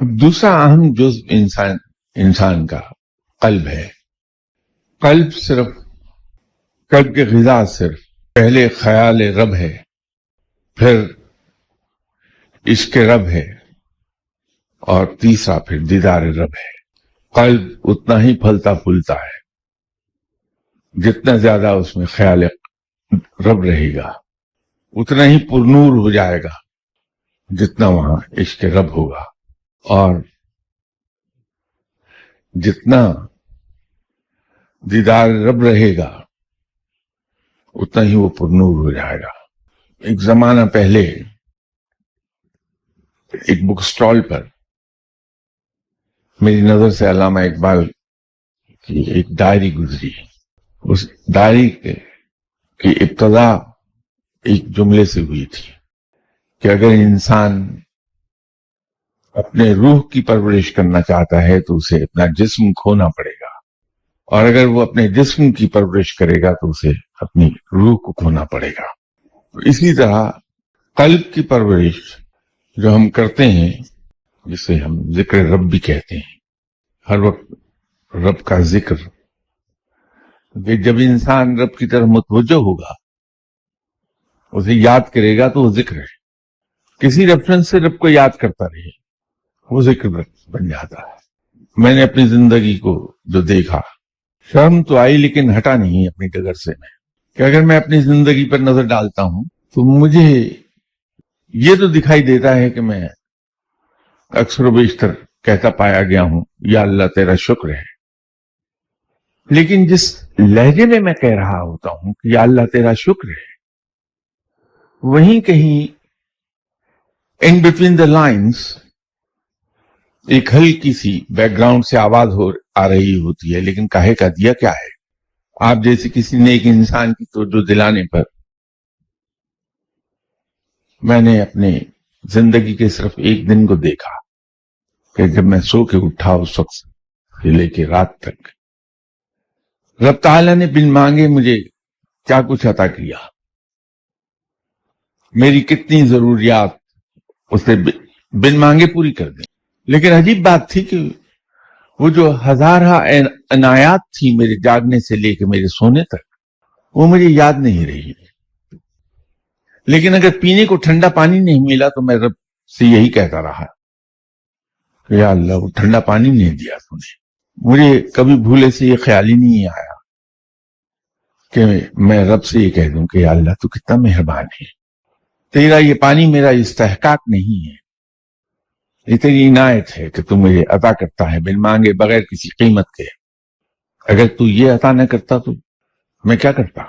اب دوسرا اہم جزء انسان کا قلب ہے. قلب کی غذا صرف پہلے خیال رب ہے، پھر عشق رب ہے، اور تیسرا پھر دیدار رب ہے. قلب اتنا ہی پھلتا پھولتا ہے جتنا زیادہ اس میں خیال رب رہے گا، اتنا ہی پرنور ہو جائے گا جتنا وہاں عشق رب ہوگا، اور جتنا دیدار رب رہے گا اتنا ہی وہ پرنور ہو جائے گا. ایک زمانہ پہلے ایک بک سٹال پر میری نظر سے علامہ اقبال کی ایک ڈائری گزری. اس ڈائری کی ابتدا ایک جملے سے ہوئی تھی کہ اگر انسان اپنے روح کی پرورش کرنا چاہتا ہے تو اسے اپنا جسم کھونا پڑے گا، اور اگر وہ اپنے جسم کی پرورش کرے گا تو اسے اپنی روح کو کھونا پڑے گا. اسی طرح قلب کی پرورش جو ہم کرتے ہیں، جسے ہم ذکر رب بھی کہتے ہیں، ہر وقت رب کا ذکر، کہ جب انسان رب کی طرف متوجہ ہوگا، اسے یاد کرے گا تو وہ ذکر ہے. کسی ریفرنس سے رب کو یاد کرتا رہے، وہ ذکر بن جاتا ہے. میں نے اپنی زندگی کو جو دیکھا، شرم تو آئی لیکن ہٹا نہیں اپنی ڈگر سے میں، کہ اگر میں اپنی زندگی پر نظر ڈالتا ہوں تو مجھے یہ تو دکھائی دیتا ہے کہ میں اکثر و بیشتر کہتا پایا گیا ہوں یا اللہ تیرا شکر ہے، لیکن جس لہجے میں میں کہہ رہا ہوتا ہوں کہ یا اللہ تیرا شکر ہے، وہیں کہیں ان بٹوین دا لائنز ایک ہلکی سی بیک گراؤنڈ سے آواز آ رہی ہوتی ہے، لیکن کہے کا دیا کیا ہے. آپ جیسے کسی نیک انسان کی توجہ دلانے پر میں نے اپنے زندگی کے صرف ایک دن کو دیکھا کہ جب میں سو کے اٹھا اس وقت سے لے کے رات تک رب تعالیٰ نے بن مانگے مجھے کیا کچھ عطا کیا، میری کتنی ضروریات اسے بن مانگے پوری کر دیں. لیکن عجیب بات تھی کہ وہ جو ہزارہ عنایات تھی میرے جاگنے سے لے کے میرے سونے تک، وہ مجھے یاد نہیں رہی. لیکن اگر پینے کو ٹھنڈا پانی نہیں ملا تو میں رب سے یہی کہتا رہا کہ یا اللہ وہ ٹھنڈا پانی نہیں دیا تو نے. مجھے کبھی بھولے سے یہ خیال ہی نہیں آیا کہ میں رب سے یہ کہہ دوں کہ یا اللہ تو کتنا مہربان ہے، تیرا یہ پانی میرا استحقاق نہیں ہے، یہ تیری عنایت ہے کہ تو مجھے عطا کرتا ہے بن مانگے بغیر کسی قیمت کے. اگر تو یہ عطا نہ کرتا تو میں کیا کرتا.